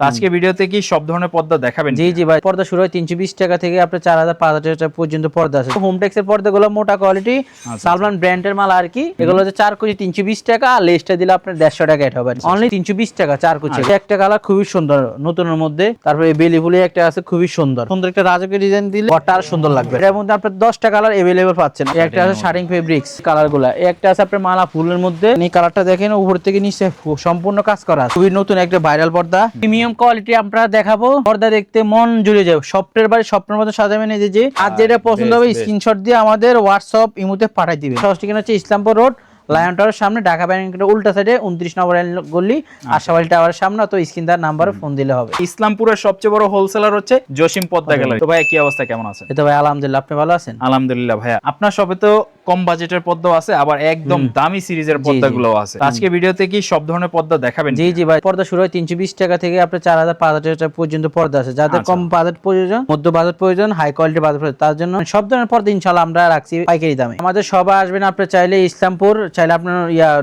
তো আজকে ভিডিওতে কি সব ধরনের পর্দা দেখাবেন? জি জি ভাই, পর্দা শুরু হয় 320 টাকা থেকে আপনার 4000 5000 টাকা পর্যন্ত পর্দা আছে। হোমটেক্স এর পর্দাগুলো মোটা কোয়ালিটি সালমান ব্র্যান্ডের মাল আর কি। এগুলো হচ্ছে 4 কেজি 320 টাকা, আর লেসটা দিলে আপনার 150 টাকা এটা হবে। অনলি 320 টাকা 4 কেজি। একটা কালার খুবই সুন্দর নতুনের মধ্যে। তারপরে বেলি ফুলে একটা আছে খুবই সুন্দর সুন্দর একটা রাজকীয় ডিজাইন দিলে ঘরটা আরো সুন্দর লাগবে। এর মধ্যে আপনি 10টা কালার अवेलेबल পাচ্ছেন। একটা আছে শার্টিং ফেব্রিক্স কালারগুলো, একটা আছে আপনার মালা ফুলের মধ্যে। এই কালারটা দেখেন উপর থেকে নিচে সম্পূর্ণ কাজ করা, খুবই নতুন একটা ভাইরাল পর্দা। প্রিমিয়াম কোয়ালিটি আমরা দেখাবো। পর্দা দেখতে মন জুড়ে যাবে। স্বপ্নের বাড়ি স্বপ্নের মতো সাজাবেন। এই যে আর যেটা পছন্দ হবে স্ক্রিনশট দিয়ে আমাদের হোয়াটসঅ্যাপ ইমোতে পাঠিয়ে দিবেন। সহজ ঠিকানা হচ্ছে ইসলামপুর রোড, লায়ন টাওয়ারের সামনে, ঢাকা ব্যাংকের উল্টা সাইডে 29 নম্বর গলি আশাবাড়ি টাওয়ারের সামনে। তো স্ক্রিনদার নাম্বারে ফোন দিলে হবে। ইসলামপুরের সবচেয়ে বড় হোলসেলার হচ্ছে জসিম পর্দা গ্যালারি। তো ভাই কি অবস্থা, কেমন আছেন? এই তো ভাই আলহামদুলিল্লাহ, আপনি ভালো আছেন? আলহামদুলিল্লাহ ভাইয়া। আপনার শপে তো কম বাজেটের পর্দাও আছে, আবার একদম দামি সিরিজের পর্দাগুলো আছে। আজকে ভিডিওতে কি সব ধরনের পর্দা দেখাবেন? জি জি ভাই, পর্দা শুরু হয় 320 টাকা থেকে আপনার 4000 5000 টাকা পর্যন্ত পর্দা আছে। যাদের কম বাজেট প্রয়োজন, মধ্য বাজেট প্রয়োজন, হাই কোয়ালিটি বাজেট প্রয়োজন, তার জন্য সব ধরনের পর্দা ইনশাআল্লাহ আমরা রাখছি পাইকারি দামে। আমাদের সবাই আসবেন, আপনি চাইলে ইসলামপুর, চাইলে আপনার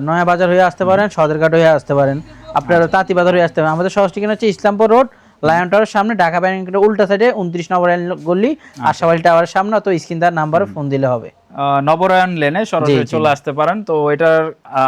নয়া বাজার হয়ে আসতে পারেন, সদরঘাট হয়ে আসতে পারেন, আপনার তাঁতিবাজার হয়ে আসতে পারেন। আমাদের সহজ ঠিকানা হচ্ছে ইসলামপুর রোড, লায়ন টাওয়ারের সামনে, ঢাকা ব্যাংকের উল্টা সাইডে 29 নম্বর গলি আশাবাড়ি টাওয়ারের সামনে। তো স্ক্রিনদার নাম্বারে ফোন দিলে হবে। নবরায়ণ লেনে সরাসরি চলে আসতে পারেন। তো এটার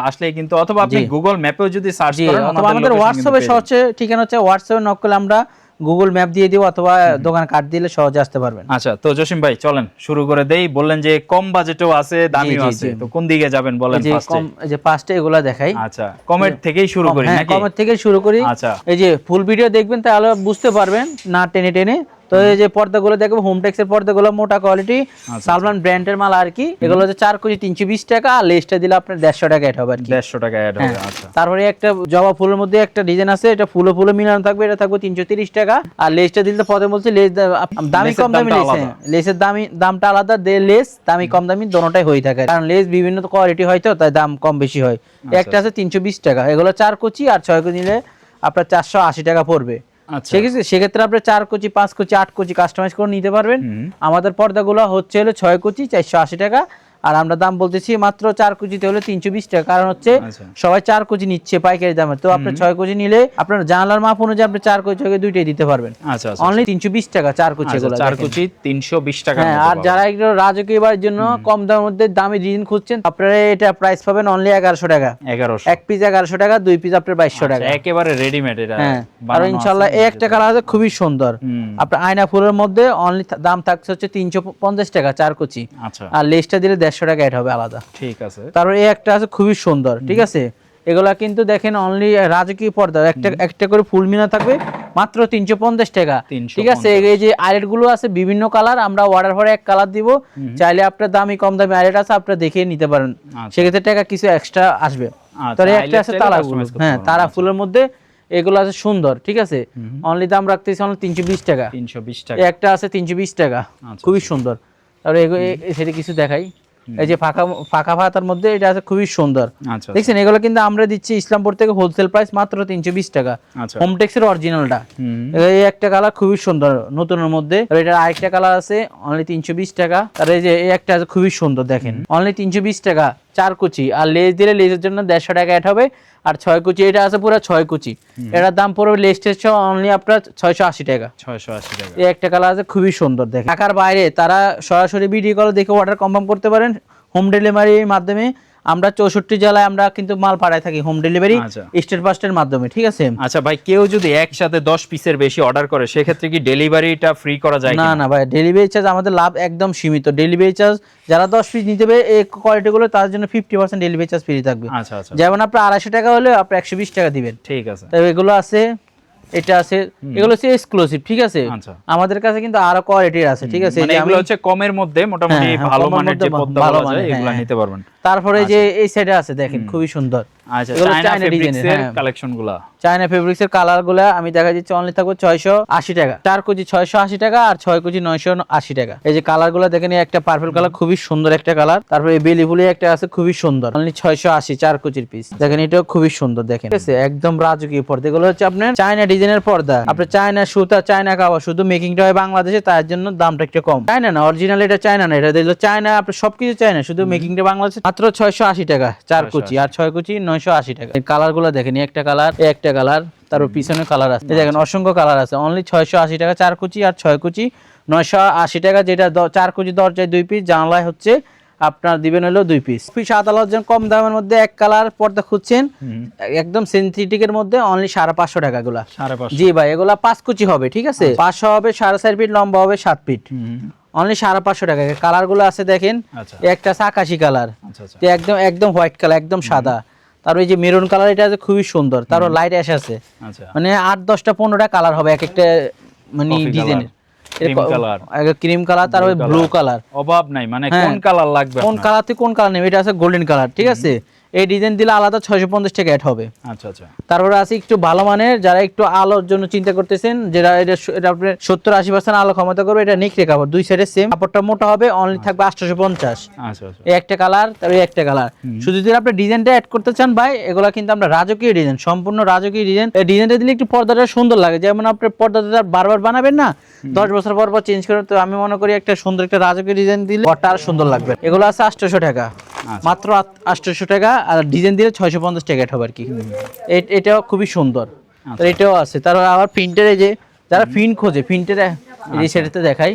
আসলেই কিন্তু, অথবা আপনি গুগল ম্যাপেও যদি সার্চ করেন, অথবা আমাদের হোয়াটসঅ্যাপে সহজ ঠিকানা হচ্ছে হোয়াটসঅ্যাপে নক করলে আমরা গুগল ম্যাপ দিয়ে দিব, অথবা দোকান কার্ড দিলে সহজে আসতে পারবেন। আচ্ছা, তো জসিম ভাই চলেন শুরু করে দেই। বললেন যে কম বাজেটও আছে, দামিও আছে, তো কোন দিকে যাবেন বলেন? কম, এই যে পাঁচটা এগুলা দেখাই। আচ্ছা, কমের থেকেই শুরু করি নাকি? কমের থেকে শুরু করি। আচ্ছা, এই যে ফুল ভিডিও দেখবেন তাহলে বুঝতে পারবেন, না টেনে টেনে। তো এই যে পর্দাগুলো দেখবো, হোমটেক্স এর পর্দাগুলো মোটা কোয়ালিটি সালমান ব্র্যান্ডের মাল আর কি। এগুলো হচ্ছে 4 কেজি 320 টাকা, আর লেসটা দিলে আপনার 150 টাকা অ্যাড হবে আর কি। 150 টাকা অ্যাড হবে। আচ্ছা, তারপরে একটা জবা ফুলের মধ্যে একটা ডিজাইন আছে, এটা ফুলে ফুলে মিলানো থাকবে, এটা থাকবে 330 টাকা। আর লেসটা দিলে তো পদে বলছি লেস দামি কম দামি, লেসের দামটা আলাদা, লেস দামি কম দামি দোনোটাই হয়ে থাকে, কারণ লেস বিভিন্ন কোয়ালিটি হয় তো, তাই দাম কম বেশি হয়। একটা আছে 320 টাকা, এগুলো 4 কুচি আর 6 কুচি নিলে আপনার 480 টাকা পড়বে। ঠিক আছে, সেক্ষেত্রে আপনি 4 কুচি 5 কুচি 8 কুচি কাস্টমাইজ করে নিতে পারবেন। আমাদের পর্দাগুলো হচ্ছে হলো 6 কুচি 480 টাকা, আর আমরা দাম বলতেছি মাত্র 4 কুচিতে হলে 320 টাকা। কারণ হচ্ছে সবাই 4 কুচি নিচ্ছে পাইকারি দামে, তো আপনি 6 কুচি নিলে আপনার জানালার মাপ অনুযায়ী আপনি 4 কুচি দুইটাই দিতে পারবেন। আচ্ছা, অনলি 320 টাকা 4 কুচি, এগুলো 4 কুচি 320 টাকা। আর যারা একটু রাজকীয় বাড়ির জন্য কম দামের মধ্যে দামি ডিজাইন খুঁজছেন, আপনারা এটা প্রাইস পাবেন অনলি 1100 টাকা। 1100, এক পিস 1100 টাকা, 2 পিস আপনার 2200 টাকা, একেবারে রেডিমেড এটা। আর ইনশাআল্লাহ এই একটা কালার আছে খুবই সুন্দর, আপনার আয়না ফুলের মধ্যে। অনলি দাম থাকছে হচ্ছে 350 টাকা 4 কুচি। আচ্ছা, আর লেসটা দিলে 150 টাকা অ্যাড হবে আলাদা। ঠিক আছে। তারপর এই একটা আছে খুবই সুন্দর, ঠিক আছে। এগুলা কিন্তু দেখেন অনলি রাজকীয় পর্দা, একটা করে ফুল মিনা থাকবে, মাত্র 350 টাকা। ঠিক আছে, এই যে আইলেট গুলো আছে বিভিন্ন কালার, আমরা অর্ডার পরে এক কালার দিব। চাইলে আপনার দামি কম দামি আইলেট আছে, আপনারা দেখে নিতে পারেন, সেক্ষেত্রে টাকা কিছু এক্সট্রা আসবে। তাহলে একটা আছে তারা ফুল, তারা ফুলের মধ্যে এগুলো আছে সুন্দর, ঠিক আছে। অনলি দাম রাখতেছি অনলি 320 টাকা। 320 টাকা একটা আছে 320 টাকা, খুবই সুন্দর। তাহলে সেটা কিছু দেখাই। এই যে ফাঁকা ফাতার মধ্যে এটা আছে খুবই সুন্দর, দেখছেন। এগুলো কিন্তু আমরা দিচ্ছি ইসলামপুর থেকে হোলসেল প্রাইস মাত্র 320 টাকা। হোমটেক্স এর অরিজিনালটা, এই একটা কালার খুবই সুন্দর নতুনের মধ্যে। এটার আরেকটা কালার আছে অনলি 320 টাকা। আর এই যে এই একটা আছে খুবই সুন্দর, দেখেন অনলি 320 টাকা 4 কুচি। আর লেস দিলে লেসের জন্য 150 টাকা অ্যাড হবে। আর 6 কুচি এটা আছে পুরো 6 কুচি, এটার দাম পড়বে লেস টেস্ট অনলি আপনার 680 টাকা। 680 টাকা। এই একটা কালার আছে খুবই সুন্দর, দেখেন। ঢাকার বাইরে তারা সরাসরি ভিডিও কল দেখে অর্ডার কনফার্ম করতে পারেন হোম ডেলিভারির মাধ্যমে। আমরা 64 জেলায় আমরা কিন্তু মাল পাঠাই থাকি হোম ডেলিভারি স্টেট ফাস্টের মাধ্যমে, ঠিক আছে। আচ্ছা ভাই, কেউ যদি একসাথে 10 পিসের বেশি অর্ডার করে, সেক্ষেত্রে কি ডেলিভারিটা ফ্রি করা যায়? না না ভাই, ডেলিভারি চার্জ আমাদের লাভ একদম সীমিত। ডেলিভারি চার্জ যারা 10 পিস নিতে হবে এই কোয়ালিটি গুলো, তার জন্য 50% ডেলিভারি চার্জ ফ্রি থাকবে। আচ্ছা আচ্ছা, যেমন আপনার 250 টাকা হলে আপনি 120 টাকা দিবেন, ঠিক আছে। তো এগুলো আছে, এটা আছে, এগুলো হচ্ছে এক্সক্লুসিভ, ঠিক আছে। আমাদের কাছে কিন্তু আরো কোয়ালিটির আছে, ঠিক আছে। মানে এগুলো হচ্ছে কমের মধ্যে মোটামুটি ভালো মানের যে পর্দা বলা যায়, এগুলো নিতে পারবেন। তারপরে যে এই সাইডে আছে দেখেন খুবই সুন্দর। আচ্ছা, চায়না ফেব্রিক্সের কালেকশনগুলো, চায়না ফেব্রিক্সের কালারগুলো আমি দেখা দিচ্ছি অনলি থাকবে 680 টাকা। 4 কেজি 680 টাকা, আর 6 কেজি 980 টাকা। এই যে কালারগুলো দেখেন, একটা পার্পল কালার খুবই সুন্দর একটা কালার। তারপরে এই বেলি ফুলে একটা আছে খুবই সুন্দর, অনলি 680 4 কেজির পিস। দেখেন এটাও খুবই সুন্দর, দেখেন ঠিক আছে, একদম রাজকীয় পর্দা। এগুলো হচ্ছে আপনার চায়না ডিজাইনের পর্দা, আপনার চায়না সুতা, চায়না কাপড়, শুধু মেকিংটা হয় বাংলাদেশে, তার জন্য দামটা একটু কম। চায়না না, অরিজিনাল এটা চায়না না, এটা দিল চায়না, আপনার সবকিছু চায়না, শুধু মেকিংটা বাংলাদেশে। মাত্র 680 টাকা 4 কুচি, আর 6 কুচি 980 টাকা। কালার গুলো দেখেন, একটা কালার, একটা কালার, তারপর পিছনে কালার আছে, এই দেখেন অসংখ্য কালার আছে। অনলি 680 টাকা 4 কুচি আর 6 কুচি, 980 টাকা যেটা 4 কুচি দরজায় 2 পিস, জানলায় হচ্ছে আপনার দিবেন হলো 2 পিস। অফিস আদালত যেন কম দামের মধ্যে এক কালার পর্দা খুঁজছেন একদম সিনথেটিকের মধ্যে অনলি 550 টাকা গুলা। 550 জি ভাই, এগুলা 5 কুচি হবে, ঠিক আছে, 500 হবে, 4.5 ফিট লম্বা হবে, 7 ফিট, অনলি 550 টাকা। কালার গুলো আছে দেখেন, একটা আছে আকাশি কালার, একদম একদম হোয়াইট কালার, একদম সাদা। তারপর এই যে মেরুন কালার, এটা আছে খুবই সুন্দর। তারপর লাইট অ্যাশ আছে, মানে 8-10টা 15টা কালার হবে এক একটা মানে ডিজাইনের। ক্রিম কালার, তারপর ব্লু কালার, অভাব নাই, মানে কোন কালার লাগবে, কোন কালার থেকে কোন কালার নেবে। এটা আছে গোল্ডেন কালার, ঠিক আছে, এই ডিজাইন দিলে আলাদা 650 টাকা অ্যাড হবে। আচ্ছা আচ্ছা। তারপরে আছে একটু ভালো মানের, যারা একটু আলোর জন্য চিন্তা করতেছেন, যেটা এটা আপনার 70-80% আলো ক্ষমতা করবে, এটা নিকড়ে কাপড়, দুই সাইডে সেম, কাপড়টা মোটা হবে, অনলি থাকবে 850। আচ্ছা আচ্ছা। এই একটা কালার, তারপরে একটা কালার। শুধু যদি আপনি ডিজাইনটা অ্যাড করতে চান ভাই, এগুলা কিন্তু আমরা রাজকীয় ডিজাইন, সম্পূর্ণ রাজকীয় ডিজাইন। এই ডিজাইনটা দিলে একটু পর্দাটা সুন্দর লাগে, যেমন আপনি পর্দাটা বারবার বানাবেন না, 10 বছর পর পর চেঞ্জ করেন, তো আমি মনে করি একটা সুন্দর একটা রাজকীয় ডিজাইন দিলে ঘরটা আর সুন্দর লাগবে। এগুলো আছে 800 টাকা, মাত্র 800 টাকা, আর ডিজাইন দিলে 650 টাকা হবে আর কি। এটাও খুবই সুন্দর, এটাও আছে। তারপর আবার প্রিন্টের, এই যে যারা প্রিন্ট খোঁজে, প্রিন্টের এই সেটাতে দেখাই,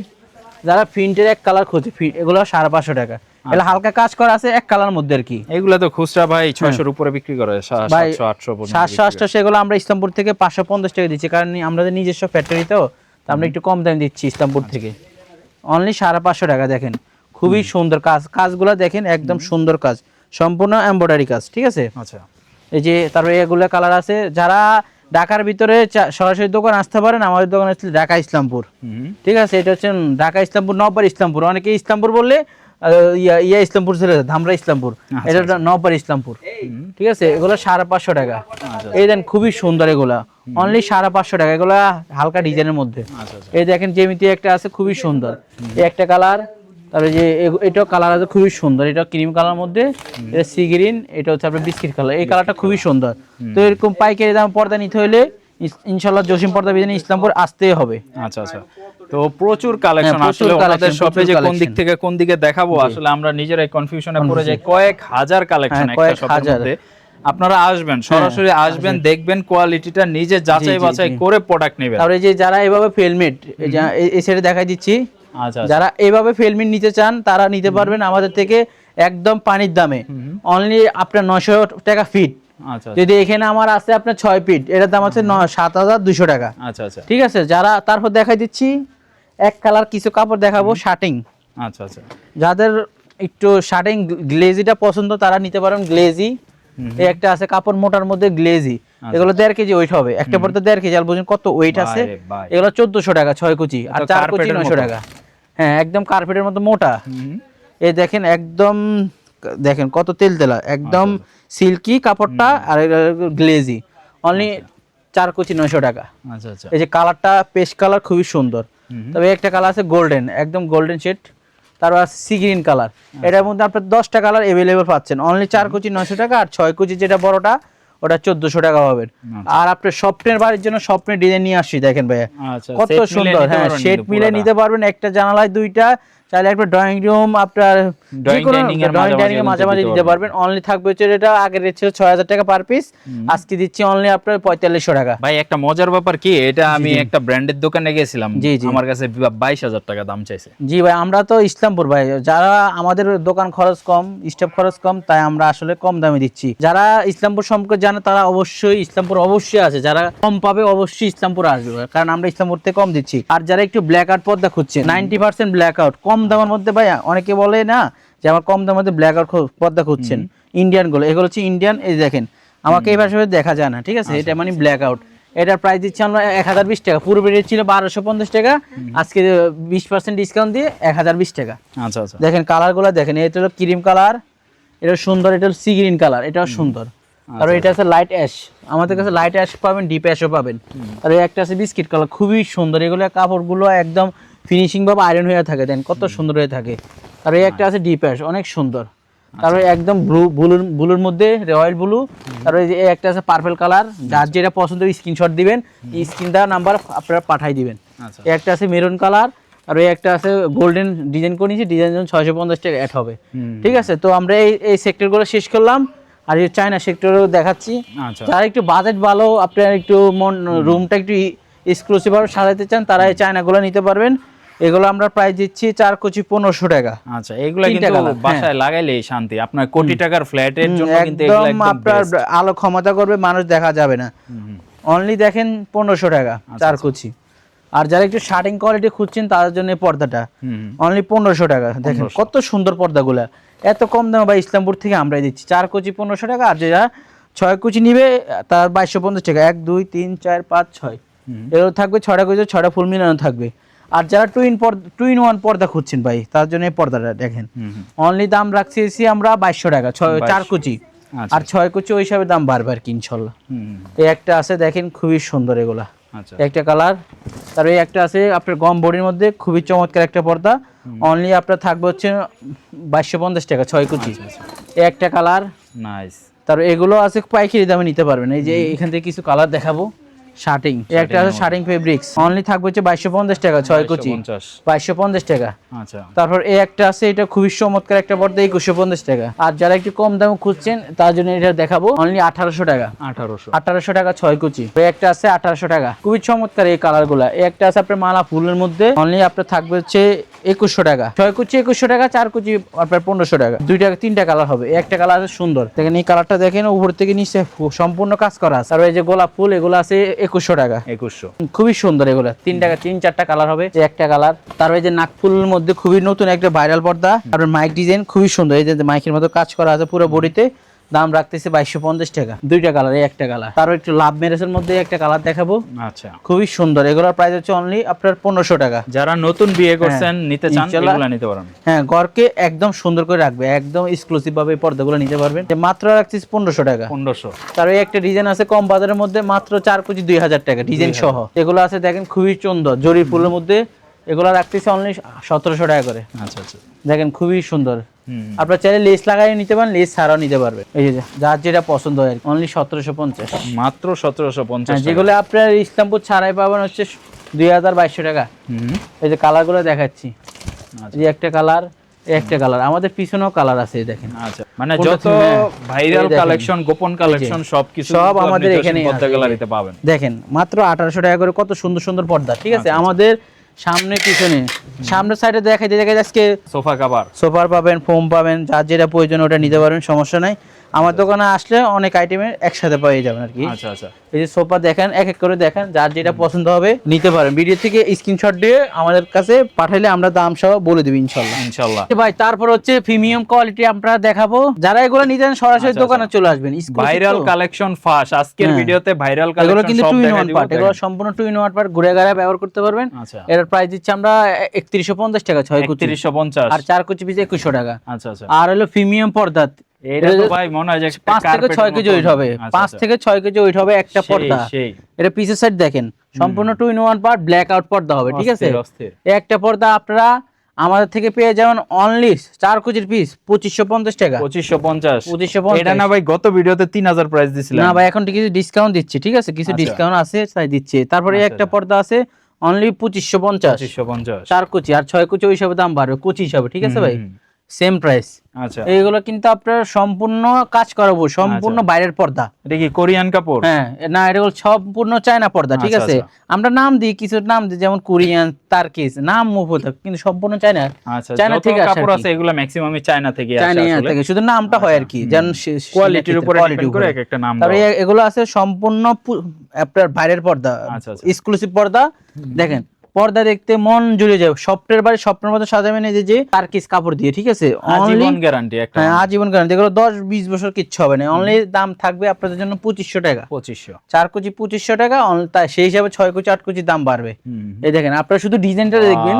যারা প্রিন্টের এক কালার খোঁজে, এগুলো 550 টাকা। এটা হালকা কাজ করা আছে এক কালার মধ্যে আর কি। এগুলা তো খুচরা ভাই 600 এর উপরে বিক্রি করে, 700 800 পর্যন্ত। 700-800 এগুলো আমরা ইসলামপুর থেকে 550 টাকা দিচ্ছি, কারণ আমাদের নিজস্ব ফ্যাক্টরি, তো আমরা একটু কম দামে দিচ্ছি ইসলামপুর থেকে। অনলি 550 টাকা। দেখেন খুবই সুন্দর কাজ, কাজগুলো দেখেন একদম সুন্দর কাজ, সম্পূর্ণ এমব্রয়ডারি কাজ, ঠিক আছে। আচ্ছা, এই যে তারপরে এগুলো কালার আছে। যারা ঢাকার ভিতরে সরাসরি দোকান আসতে পারেন, আমাদের দোকান আসলে ঢাকা ইসলামপুর, ঠিক আছে। এটা হচ্ছে ঢাকা ইসলামপুর, নববার ইসলামপুর, অনেকে ইসলামপুর বললে ইয়া ইসলামপুর ছিল, ধামরা ইসলামপুর, এটা নববার ইসলামপুর, ঠিক আছে। এগুলো 550 টাকা। এই দেন খুবই সুন্দর, এগুলা অনলি 550 টাকা, এগুলা হালকা ডিজাইনের মধ্যে। এই দেখেন জ্যামিতি একটা আছে খুবই সুন্দর, এই একটা কালার। তারপরে যে এটাও কালার আছে খুবই সুন্দর, এটা ক্রিম কালার মধ্যে, এটা সি গ্রিন, এটা হচ্ছে আপনার বিস্কিট কালার। এই কালারটা খুবই সুন্দর। তো এরকম পাইকারি দাম পর্দা নিতে হলে ইনশাআল্লাহ জসিম পর্দা বিধানে ইসলামপুর আসতেই হবে। আচ্ছা আচ্ছা। তো প্রচুর কালেকশন, আসলে আমাদের শপে যে কোন দিক থেকে কোন দিকে দেখাবো, আসলে আমরা নিজেরাই কনফিউশনে পড়ে যাই। কয়েক হাজার কালেকশন একটা শপের মধ্যে। আপনারা আসবেন, সরাসরি আসবেন, দেখবেন কোয়ালিটিটা, নিজে যাচাই বাছাই করে প্রোডাক্ট নেবেন। তারপরে যে যারা এইভাবে ফেলমেট, এই সাইডে দেখাই দিচ্ছি, যারা এইভাবে ফেলমেট নিতে চান তারা নিতে পারবেন আমাদের থেকে একদম পানির দামে, অনলি আপনার 900 টাকা ফিট। যদি এখানে আমার আছে আপনার 6 ফিট, এটার দাম আছে 7200 টাকা। আচ্ছা আচ্ছা, ঠিক আছে। যারা তারপর দেখাই দিচ্ছি এক কালার কিছু কাপড় দেখাবো, শার্টিং। আচ্ছা আচ্ছা, যাদের একটু শার্টিং গ্লেজিটা পছন্দ তারা নিতে পারেন গ্লেজি। এই একটা আছে কাপড় মোটার মধ্যে গ্লেজি, এগুলো 1.5 কেজি ওয়েট হবে, একটা পড়তে 1.5 কেজি। আর বুঝুন কত ওয়েট আছে, এগুলো 1400 টাকা 6 কুচি, আর 4 কুচি 900 টাকা। হ্যাঁ, একদম কার্পেটের মতো মোটা। এই দেখেন একদম, দেখেন কত তেলতেলা, একদম সিল্কি কাপড়টা, আর গ্লেজি, অনলি 4 কুচি 900 টাকা। আচ্ছা আচ্ছা। এই যে কালারটা পেস্ট কালার, খুবই সুন্দর। তবে একটা কালার আছে গোল্ডেন, একদম গোল্ডেন শেড, তারপর আছে সি গ্রিন কালার। এটার মধ্যে আপনার 10টা কালার अवेलेबल পাচ্ছেন, অনলি 4 কুচি 900 টাকা, আর 6 কুচি যেটা বড়টা ওটা 1400 টাকা পাবেন। আর আপনার স্বপ্নের বাড়ির জন্য স্বপ্নের ডিজাইন নিয়ে আসছি, দেখেন ভাইয়া কত সুন্দর। হ্যাঁ, শেড মিলে নিতে পারবেন, একটা জানালায় 2টা, চাইলে একটা ড্রয়িং রুম, আপনার ড্রয়িং ডাইনিং এর মাঝামাঝি দিতে পারবেন। অনলি থাকবে হচ্ছে, এটা আগের রেট ছিল 6000 টাকা পার পিস, আজকে দিচ্ছি অনলি আপনার 4500 টাকা। ভাই একটা মজার ব্যাপার কি, এটা আমি একটা ব্র্যান্ডের দোকানে গেছিলাম, আমার কাছে 22000 টাকা দাম চাইছে। জি ভাই, আমরা তো ইসলামপুর ভাই, যারা আমাদের দোকান খরচ কম, স্টাফ খরচ কম, তাই আমরা আসলে কম দামে দিচ্ছি। যারা ইসলামপুর সম্পর্কে জানে তারা অবশ্যই ইসলামপুর অবশ্যই আছে, যারা কম পাবে অবশ্যই ইসলামপুর আসবে, কারণ আমরা ইসলামপুর থেকে কম দিচ্ছি। আর যারা একটু ব্ল্যাক আউট পর্দা খুঁজছেন, 90% ব্ল্যাক আউট কম দামের মধ্যে, ভাই অনেকে বলে না যে আমার কম দামের মধ্যে ব্ল্যাক আউট পর্দা খুঁজছেন, ইন্ডিয়ান গুলো, এগুলো হচ্ছে ইন্ডিয়ান। এই দেখেন আমাকে এই ভাষায় দেখা যায় না, ঠিক আছে, এটা মানে ব্ল্যাক আউট। এটার প্রাইস দিচ্ছি আমরা 1020 টাকা, পূর্বে রেট ছিল 1250 টাকা, আজকে 20% ডিসকাউন্ট দিয়ে 1020 টাকা। আচ্ছা আচ্ছা, দেখেন কালার গুলো দেখেন, এটা হলো ক্রিম কালার, এটা সুন্দর, এটা হলো সি গ্রিন কালার, এটাও সুন্দর। আর এটা আছে লাইট অ্যাশ, আমাদের কাছে লাইট অ্যাশ পাবেন, ডিপ অ্যাশও পাবেন। আর একটা আছে বিস্কিট কালার, খুবই সুন্দর। এগুলো কাপড়গুলো একদম ফিনিশিং ভাবে আয়রন হয়ে থাকে, দেন কত সুন্দর হয়ে থাকে। আর এই একটা আছে ডিপ অ্যাশ, অনেক সুন্দর। তারপরে একদম ব্লুর মধ্যে রয়্যাল ব্লু। তারপরে এই একটা আছে পার্পল কালার, যার যেটা পছন্দ স্ক্রিনশট দিবেন, স্ক্রিন দেওয়া নাম্বার আপনারা পাঠাই দিবেন। এই একটা আছে মেরুন কালার, আর এই একটা আছে গোল্ডেন ডিজাইন করে নিয়েছি, ডিজাইন 650 টাকা অ্যাড হবে, ঠিক আছে। তো আমরা এই সেক্টরগুলো শেষ করলাম। আর এই চায়না সেক্টরেও দেখাচ্ছি। আচ্ছা যারা একটু বাজেট ভালো, আপনার একটু রুমটা একটু এক্সক্লুসিভ ভাবে সাজাতে চান, তারা এই চায়নাগুলো নিতে পারবেন। এগুলো আমরা প্রাইস দিচ্ছি 4 কুচি 1500 টাকা। আচ্ছা, এগুলা কিন্তু বাসায় লাগাইলেই শান্তি। আপনার কোটি টাকার ফ্ল্যাটের জন্য কিন্তু এগুলো একদম আপনার আলো ক্ষমতা করবে, মানুষ দেখা যাবে না। অনলি দেখেন 1500 টাকা 4 কুচি। আর যারা একটু শার্টিং কোয়ালিটি খুঁজছেন তাদের জন্য পর্দাটা অনলি 1500 টাকা। দেখেন কত সুন্দর পর্দাগুলা, এত কম দামে ভাই ইসলামপুর থেকে আমরাই দিচ্ছি। 4 কুচি 1500 টাকা। আর যারা 6 কুচি নিবে তার 2250 টাকা। 1 2 3 4 5 6 এগুলো থাকবে 6টা কুচি, 6টা ফুল মিলানো থাকবে। আর যারা টু ইন ওয়ান পর্দা খুঁজছেন ভাই, তার জন্য এই পর্দাটা দেখেন অনলি দাম রাখছি আমরা 2200 টাকা 4 কুচি। আর 6 কুচি ওই হিসাবে দাম বাড়বে আর কি ইনশাল্লাহ। এই একটা আছে দেখেন খুবই সুন্দর, এগুলা একটা কালার। তার এই একটা আছে আপনার গম বডির মধ্যে, খুবই চমৎকার একটা পর্দা। অনলি আপনার থাকবে হচ্ছে 2250 টাকা 6 কুচি। এই একটা কালার নাইস। তার এগুলো আছে পাইকারি দামে নিতে পারবেন। এই যে এখান থেকে কিছু কালার দেখাবো। শার্টিং একটা আছে, শার্টিং ফেব্রিক্স অনলি থাকবে হচ্ছে 2250 টাকা 6 কুচি 2250 টাকা। আচ্ছা, তারপর এই একটা আছে, এটা খুবই চমৎকার একটা পর্দা 2150 টাকা। আর যারা একটু কম দামে খুঁজছেন তার জন্য এটা দেখাবো অনলি 1800 টাকা 1800 টাকা 6 কুচি। এই একটা আছে 1800 টাকা, খুবই চমৎকার এই কালার গুলা। এই একটা আছে আপনার মালা ফুলের মধ্যে, অনলি আপনার থাকবে হচ্ছে 2100 টাকা 6 কুচি 2100 টাকা 4 কুচি আপনার 1500 টাকা। 3টা কালার হবে। এই একটা কালার আছে সুন্দর, দেখেন এই কালারটা দেখেন উপর থেকে নিচে সম্পূর্ণ কাজ করা আছে। আর এই যে গোলাপ ফুল, এগুলো আছে 2100 টাকা 2100, খুবই সুন্দর এগুলো। 3-4টা কালার হবে। এই একটা কালার। তারপর এই যে নাক ফুলের মধ্যে খুবই নতুন একটা ভাইরাল পর্দা। আর মাইক ডিজাইন খুবই সুন্দর, এই যে মাইকের মতো কাজ করা আছে পুরো বডিতে। দাম রাখতেছে 2250 টাকা। 2টা কালার, এই একটা কালার। তারপর একটু লাভ ম্যারেজের মধ্যে একটা কালার দেখাবো। আচ্ছা, খুবই সুন্দর। এগুলোর প্রাইস হচ্ছে অনলি আপনার 1500 টাকা। যারা নতুন বিয়ে করছেন নিতে চান এগুলো নিতে পারেন। হ্যাঁ, ঘরকে একদম সুন্দর করে রাখবে, একদম এক্সক্লুসিভ ভাবে পর্দাগুলো নিতে পারবেন। মাত্র রাখতেছি 1500 টাকা 1500। তার এই একটা ডিজাইন আছে কম বাজারের মধ্যে, মাত্র 4 কুচি 2000 টাকা ডিজাইন সহ। এগুলো আছে দেখেন খুবই সুন্দর জরি ফুলের মধ্যে, এগুলো রাখতেছি অনলি 1700 টাকা করে। আচ্ছা আচ্ছা, দেখেন খুবই সুন্দর। আপনার চাইলে লেস লাগাই নিতে পারেন, লেস ছাড়াও নিতে পারবে। এই যে যার যেটা পছন্দ হয় অনলি 1750, মাত্র 1750। যেগুলো আপনার ইসলামপুর ছাড়াই পাবেন হচ্ছে 2200 টাকা। এই যে কালার গুলো দেখাচ্ছি, এই একটা কালার, একটা কালার, আমাদের পিছনেও কালার আছে দেখেন। আচ্ছা, মানে যত ভাইরাল কালেকশন, গোপন কালেকশন সব আমাদের এখানে পর্দা গ্যালারিতে পাবেন। দেখেন মাত্র 1800 টাকা করে কত সুন্দর সুন্দর পর্দা। ঠিক আছে, আমাদের সামনে পিছনে, সামনের সাইডে দেখাই আজকে সোফার পাবেন, ফোম পাবেন, যার যেটা প্রয়োজন ওটা নিতে পারবেন, সমস্যা নাই। আমার দোকানে আসলে অনেক আইটেমের একসাথে পেয়ে যাবেন আর কি। আচ্ছা আচ্ছা, এই যে সোফা দেখেন, এক এক করে দেখেন, যার যেটা পছন্দ হবে নিতে পারেন। ভিডিও থেকে স্ক্রিনশট দিয়ে আমাদের কাছে পাঠাইলে আমরা দাম সহ বলে দেব ইনশাআল্লাহ ভাই। তারপর হচ্ছে প্রিমিয়াম কোয়ালিটি আমরা দেখাবো। যারা এগুলো নিতেন সরাসরি দোকানে চলে আসবেন। ভাইরাল কালেকশন ফাঁস আজকের ভিডিওতে, ভাইরাল কালেকশন এগুলো কিন্তু 2 in 1 পার্ট, এগুলো সম্পূর্ণ 2 in 1 পার্ট, ঘুরে ঘুরে ব্যবহার করতে পারবেন। এর প্রাইস দিচ্ছি আমরা 3150 টাকা 6 কুচি 3150, আর 4 কুচি পিস 2100 টাকা। আচ্ছা আচ্ছা, আর হলো প্রিমিয়াম পর্দা, এটা তো ভাই মনে হয় যে 5 থেকে 6 কেজি ওয়েট হবে। 5 থেকে 6 কেজি ওয়েট হবে একটা পর্দা। এটা পিসের সাইড দেখেন, সম্পূর্ণ 2 in 1 পার্ট, ব্ল্যাক আউট পর্দা হবে। ঠিক আছে, এই একটা পর্দা আপনারা আমাদের থেকে পেয়ে যাবেন অনলি 4 কেজির পিস 2550 টাকা 2550। এটা না ভাই গত ভিডিওতে 3000 প্রাইস দিছিলাম। না ভাই, এখন কিছু ডিসকাউন্ট দিচ্ছি। ঠিক আছে, কিছু ডিসকাউন্ট আছে তাই দিচ্ছি। তারপরে একটা পর্দা আছে অনলি 2550 4 কুচি, আর 6 কুচি ওই হিসাবে দাম বাড়বে কুচি হিসাবে। ঠিক আছে ভাই, সেম প্রাইস। আচ্ছা, এইগুলো কিন্তু আপনার সম্পূর্ণ কাজ করাবো, সম্পূর্ণ বাইরের পর্দা। এটা কি কোরিয়ান কাপড়? হ্যাঁ, না, এটা হলো সম্পূর্ণ চায়না পর্দা। ঠিক আছে, আমরা নাম দিই, কিছু নাম দিই, যেমন কোরিয়ান, তার্কিশ, নাম মুফত, কিন্তু সম্পূর্ণ চায়না। চায়না থেকে কাপড় আছে, এগুলো ম্যাক্সিমামই চায়না থেকে আসে আসলে, শুধু নামটা হয় আর কি, যেন কোয়ালিটির উপরে ডিপেন্ড করে এক একটা নাম। তবে এগুলো আছে সম্পূর্ণ আপনার বাইরের পর্দা, এক্সক্লুসিভ পর্দা। দেখেন পর্দা দেখতে মন জুড়ে যায়, স্বপ্নের বাড়ি স্বপ্নের মতো সাজাবেন এই যে টার্কিশ কাপড় দিয়ে। ঠিক আছে, আজীবন গ্যারান্টি একটা। হ্যাঁ, আজীবন গ্যারান্টি, এগুলো 10-20 বছর কিচ্ছু হবে না। অনলি দাম থাকবে আপনাদের জন্য 2500 টাকা 2500, 4 কুচি 2500 টাকা। সেই হিসাবে 6 কুচি 8 কুচি দাম বাড়বে। এই দেখেন, আপনারা শুধু ডিজাইনটা দেখবেন,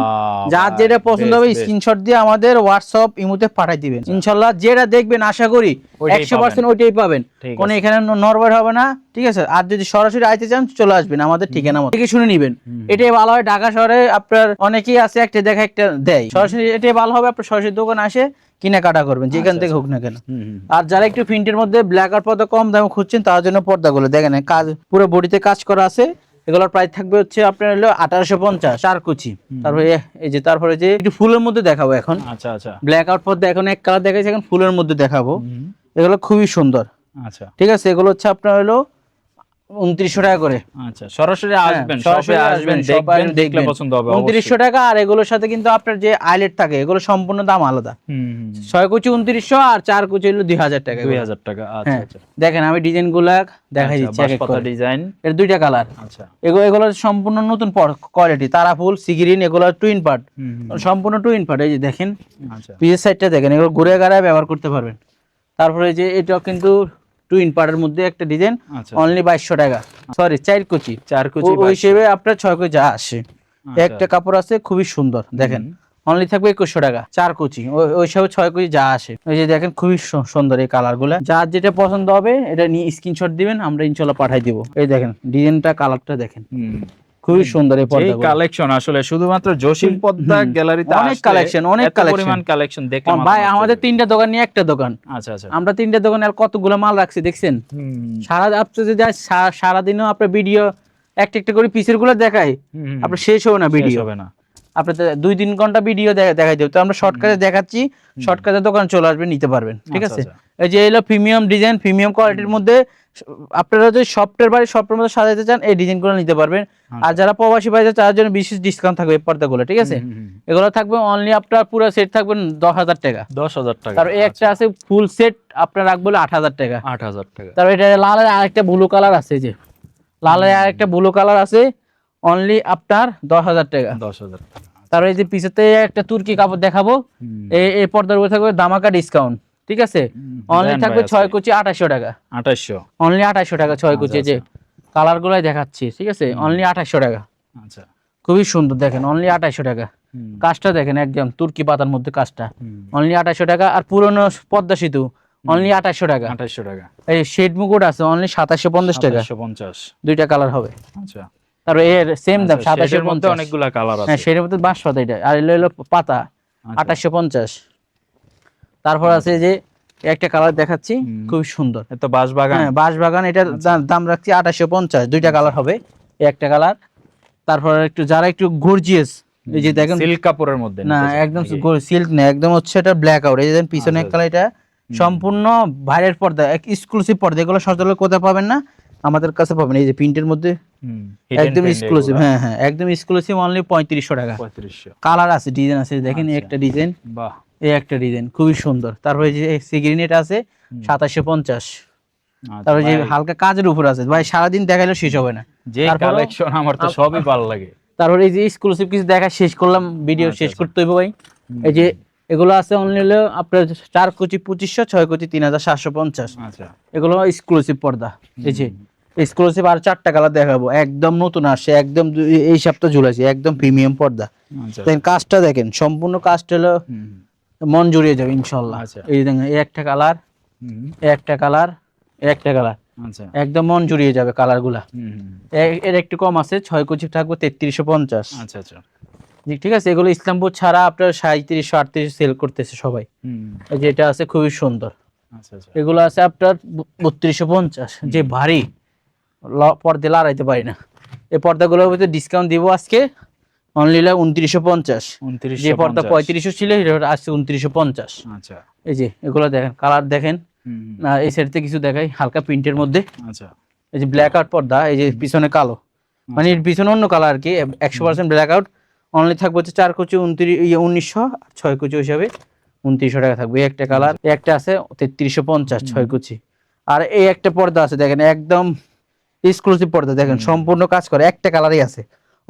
যার যেটা পছন্দ হবে স্ক্রিনশট দিয়ে আমাদের হোয়াটসঅ্যাপ ইমোতে পাঠিয়ে দিবেন। ইনশাআল্লাহ যেটা দেখবেন আশা করি 100% ওইটাই পাবেন, কোনো এখানে নরবর হবে না। ঠিক আছে, আর যদি সরাসরি আইতে চান চলে আসবেন আমাদের ঠিকানা মতো, থেকে শুনে নিবেন। এটাই ভালো হয়। ঢাকা শহরে আপনার অনেকেই আছে একটা দেখা একটা দেয়, সরাসরি এটাই ভালো হবে। আপনার সরাসরি দোকানে আসে কেনাকাটা করবেন, যেখান থেকে হোক না কেন। আর যারা একটু প্রিন্টের মধ্যে ব্ল্যাক আর পর্দা কম দামে খুঁজছেন তার জন্য পর্দাগুলো দেখেন, কাজ পুরো বডিতে কাজ করা আছে। এগুলোর প্রাইস থাকবে হচ্ছে আপনার হলো 1850 4 কুচি। তারপরে এই যে, তারপরে যে একটু ফুলের মধ্যে দেখাবো এখন। আচ্ছা আচ্ছা, ব্ল্যাক আউট পর্দা এখন এক কালার দেখাইছি, এখন ফুলের মধ্যে দেখাবো। এগুলো খুবই সুন্দর। আচ্ছা ঠিক আছে, এগুলো হচ্ছে আপনার হলো 2900 টাকা করে। আচ্ছা, সরাসরি আসবেন, সরাসরি শপে আসবেন, দেখবেন, দেখলে দেখবেন পছন্দ হবে 2900 টাকা। আর এগুলোর সাথে কিন্তু আপনার যে আইলেট থাকে এগুলো সম্পূর্ণ দাম আলাদা। 6 কুচি 2900 আর 4 কুচি হলো 2000 টাকা। 2000 টাকা। আচ্ছা আচ্ছা, দেখেন আমি ডিজাইনগুলো দেখাই দিচ্ছি এক এক বাঁশপাতা করে। ডিজাইন, এর দুইটা কালার। আচ্ছা এগুলো সম্পূর্ণ নতুন কোয়ালিটি, তারা ফুল সিগ্রিন, এগুলো টুইন পার্ট, সম্পূর্ণ টুইন পার্ট। এই যে দেখেন আচ্ছা পিছের সাইডটা দেখেন, এগুলো ঘুরে গাড়ায় ব্যবহার করতে পারবেন। তারপরে যে এটা কিন্তু টুইন পার্টের মধ্যে একটা ডিজাইন, আচ্ছা অনলি 2200 টাকা। সরি 4 কুচি, 4 কুচি ওই হিসেবে আপনার 6 কুচি যা আসে। একটা কাপড় আছে খুবই সুন্দর, দেখেন অনলি থাকবে 2100 টাকা 4 কুচি, ওই হিসাবে 6 কুচি যা আসে। এই যে দেখেন খুবই সুন্দর এই কালার গুলা, যার যেটা পছন্দ হবে এটা নিয়ে স্ক্রিনশট দিবেন, আমরা ইনশাল্লাহ পাঠাই দিব। এই দেখেন ডিজাইনটা, কালারটা দেখেন খুবই সুন্দর। এই পর্দা কালেকশন আসলে শুধুমাত্র জসিম পদ্মা গ্যালারিতে অনেক কালেকশন, অনেক পরিমাণ কালেকশন দেখলাম ভাই। আমাদের 3টা দোকান নিয়ে একটা দোকান। আচ্ছা আচ্ছা, আমরা 3টা দোকানে আর কতগুলো মাল রাখছি দেখছেন। সারাদিনও আপনার ভিডিও একটা একটা করে পিসের গুলো দেখাই, আপনার শেষ হবে না ভিডিও, হবে না। আপনার 2-3 ঘন্টা ভিডিও দেখাই দেব। তো আমরা শর্টকাটে দেখাচ্ছি, শর্টকাটে দোকান চলে আসবে, নিতে পারবেন। ঠিক আছে, এই যে এলো প্রিমিয়াম ডিজাইন, প্রিমিয়াম কোয়ালিটির মধ্যে। আপনারা যদি সফটের বাড়ি সফটের মধ্যে সাজাতে চান এই ডিজাইনগুলো নিতে পারবেন। আর যারা প্রবাসী বাইরে তার জন্য বিশেষ ডিসকাউন্ট থাকবে এই পর্দাগুলো। ঠিক আছে, এগুলো থাকবে অনলি আপনার পুরো সেট থাকবে 10,000 টাকা। 10,000 টাকা। তার এই একটা আছে ফুল সেট আপনার রাখবো 8,000 টাকা। 8,000 টাকা। তারপর এটা লালের আরেকটা ব্লু কালার আছে, যে লালের আরেকটা ব্লু কালার আছে, অনলি আপনার 10,000 টাকা। 10,000 টাকা। তারপর এই যে পিছেতে একটা তুর্কি কাপড় দেখাবো, এই পর্দার উপরে থাকবে দামাকা ডিসকাউন্ট। ঠিক আছে, অনলি থাকবে 6 কুচি 2800 টাকা। 2800, অনলি 2800 টাকা 6 কুচি। যে কালার গুলাই দেখাচ্ছি, ঠিক আছে, অনলি 2800 টাকা। আচ্ছা, খুবই সুন্দর, দেখেন অনলি 2800 টাকা। কাজটা দেখেন একদম তুর্কি পাতার মধ্যে কাজটা, অনলি 2800 টাকা। আর পুরনো পদ্মা সেতু অনলি 2800 টাকা। 2800 টাকা। এই শেড মুকুট আছে অনলি 2750 টাকা। 2750, দুইটা কালার হবে। আচ্ছা, তারপর এর সেম দাম 2750। অনেকগুলা কালার আছে। হ্যাঁ, শেডের মধ্যে বাঁশ পাতা এটা, আর এলো পাতা 2850। তারপর আছে যে একটা কালার দেখাচ্ছি খুব সুন্দর, এটা বাঁশবাগান। হ্যাঁ বাঁশবাগান, এটা দাম রাখছি 2850। দুইটা কালার হবে, এই একটা কালার। তারপর একটু যারা একটু গর্জিয়াস, এই যে দেখেন সিল্ক কাপড়ের মধ্যে না, একদম সিল্ক না, একদম হচ্ছে এটা ব্ল্যাক আউট। এই যে পিছনে কালার, এটা সম্পূর্ণ বাইরের পর্দা, এক্সক্লুসিভ পর্দা। এগুলো সচরাচর কোথায় পাবেন না, আমাদের কাছে পাবেন। এই যে প্রিন্টের মধ্যে একদম এক্সক্লুসিভ, হ্যাঁ হ্যাঁ একদম এক্সক্লুসিভ, অনলি 3500 টাকা। 3500। কালার আছে, ডিজাইন আছে, দেখেন এই একটা ডিজাইন, বাহ, এই একটা ডিজাইন খুবই সুন্দর। তারপরে যে সিগ্রিন এটা আছে 2750। তারপরে যে হালকা কাজের উপর আছে, ভাই সারাদিন দেখাইলেও শেষ হবে না যে কালেকশন, আমার তো সবই ভালো লাগে। তারপরে এই যে এক্সক্লুসিভ কিছু দেখা শেষ করলাম, ভিডিও শেষ করতে হইব ভাই। এই যে এগুলো আছে অনলি হলো আপনার 4 কুচি 2500, 6 কুচি 3750। আচ্ছা, এগুলো এক্সক্লুসিভ পর্দা। এই যে এক্সক্লুসিভ, আর 4টা কালার দেখাবো, একদম নতুন আসছে, একদম এই সপ্তাহ ঝুলাইছে, একদম প্রিমিয়াম পর্দা। দেখেন কাজটা, দেখেন সম্পূর্ণ কাজটা হলো মন জুড়িয়ে যাবে ইনশাআল্লাহ। এই দেখেন এই একটা কালার, এই একটা কালার, এই একটা কালার, আচ্ছা একদম মন জুড়িয়ে যাবে কালার গুলা। এর একটু কম আছে, 6 কুচি থাকবে 3350। আচ্ছা আচ্ছা, ঠিক আছে, এগুলো ইসলামপুর ছাড়া আপনার 3700 3800 সেল করতেছে সবাই। এই যে এটা আছে খুবই সুন্দর। আচ্ছা আচ্ছা, এগুলো আছে আপনার 3250, যে ভারী পর্দা লড়াইতে পারি না। এই পর্দাগুলোর ভিতরে ডিসকাউন্ট দিব আজকে, অনলি 2950। যে পর্দা 3500 ছিল এটা আসছে 2950। আচ্ছা, এই যে এগুলো দেখেন, কালার দেখেন। এই সাইডতে কিছু দেখাই হালকা প্রিন্টের মধ্যে। আচ্ছা, এই যে ব্ল্যাক আউট পর্দা, এই যে পিছনে কালো, মানে এর পিছনে অন্য কালার আর কি, 100% ব্ল্যাক আউট। অনলি থাকবে হচ্ছে 4 কুচি 1900, 6 কুচি হিসাবে 2900 টাকা থাকবে। এই একটা কালার, একটা আছে 3350 6 কুচি। আর এই একটা পর্দা আছে দেখেন, একদম এক্সক্লুসিভ পর্দা, দেখেন সম্পূর্ণ কাজ করে, একটা কালারই আছে,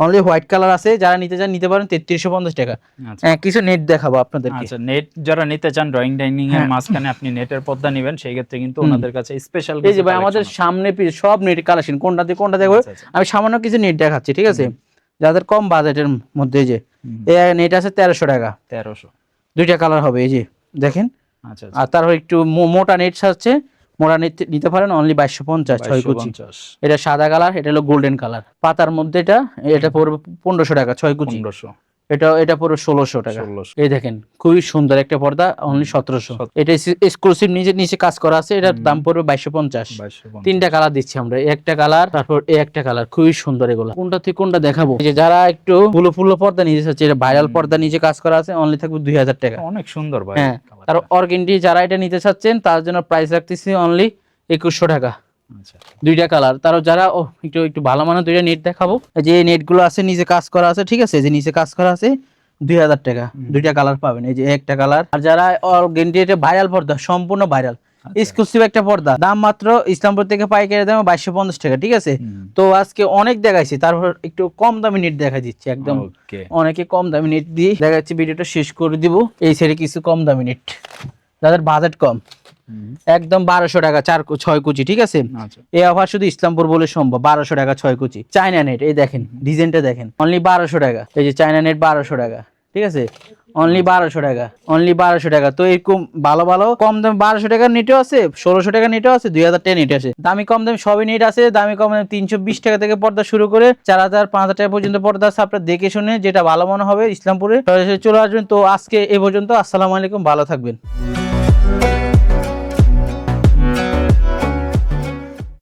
অনলি হোয়াইট কালার আছে। যারা নিতে চান নিতে পারেন 3350 টাকা। হ্যাঁ, কিছু নেট দেখাবো আপনাদেরকে। আচ্ছা, নেট যারা নিতে চান, ড্রয়িং ডাইনিং এর মাঝখানে আপনি নেটের পর্দা নেবেন, সেই ক্ষেত্রে কিন্তু ওনাদের কাছে স্পেশাল। এই যে ভাই আমাদের সামনে সব নেট কালেকশন, কোনটা দেখবো আমি সামান্য কিছু নেট দেখাচ্ছি। ঠিক আছে, যাদের কম বাজেটের মধ্যে, যে নেট আছে 1300 টাকা। 1300, দুইটা কালার হবে, এই যে দেখেন। আচ্ছা, আর তারপর একটু মোটা নেট আছে, মোটা নেট নিতে পারেন অনলি 2250 6 কুচি। এটা সাদা কালার, এটা হলো গোল্ডেন কালার পাতার মধ্যে, এটা পড়বে 1500 টাকা 6 কুচি। এটা পুরো 1600 টাকা। 1600। এই দেখেন খুবই সুন্দর একটা পর্দা, অনলি 1700। এটা এক্সক্লুসিভ নিচে কাজ করা আছে, এটার দাম পড়বে 2250। 2250। তিনটা কালার দিচ্ছি আমরা, এই একটা কালার, তারপর এই একটা কালার, খুবই সুন্দর এগুলো। কোনটা থেকে কোনটা দেখাবো? এই যে যারা একটু ফুলো পর্দা নিতে চাচ্ছে, এটা ভাইরাল পর্দা নিচে কাজ করা আছে, অনলি থাকবে 2000 টাকা। অনেক সুন্দর ভাই। হ্যাঁ, আর অর্গেন্ডি যারা এটা নিতে চাচ্ছেন তার জন্য প্রাইস রাখতেছি অনলি 2100 টাকা। আচ্ছা, দুইটা কালার। তারও যারা একটু ভালো মানের দুইটা নেট দেখাবো, এই যে নেট গুলো আছে নিচে কাজ করা আছে, ঠিক আছে, এই যে নিচে কাজ করা আছে, 2000 টাকা। দুইটা কালার পাবেন, এই যে একটা কালার। আর যারা অর্গেন্ডি, এটা ভাইরাল পর্দা, সম্পূর্ণ ভাইরাল এক্সক্লুসিভ একটা পর্দা, দাম মাত্র ইসলামপুর থেকে পাইকারি দামে 2250 টাকা, ঠিক আছে। তো আজকে অনেক দেখাইছি, তারপর একটু কম দামি নেট দেখা দিচ্ছি, একদম অনেকে কম দামি নেট দিয়ে দেখাচ্ছি। ভিডিওটা শেষ করে দিব। এই সাইডে কিছু কম দামি নেট, যাদের বাজেট কম, একদম 1200 টাকা 6 কুচি, ঠিক আছে। এই অফার শুধু ইসলামপুর বলে সম্ভব। 1200 টাকা 6 কুচি চায়না নেট, এই দেখেন ডিজাইনটা দেখেন, অনলি 1200 টাকা। এই যে চায়না নেট 1200 টাকা, ঠিক আছে, অনলি 1200 টাকা, অনলি 1200 টাকা। তো এরকম ভালো ভালো কম দাম 1200 টাকার নেটও আছে, 1600 টাকা নেটও আছে, 2000 টাকা নেট আছে। দামি কম দামি সবই নেট আছে। দামি কম দামি 320 টাকা থেকে পর্দা শুরু করে 4000 5000 টাকা পর্যন্ত পর্দা আছে। আপনারা দেখে শুনে যেটা ভালো মনে হবে ইসলামপুরে সরাসরি চলে আসবেন। তো আজকে এ পর্যন্ত। আসসালামু আলাইকুম, ভালো থাকবেন।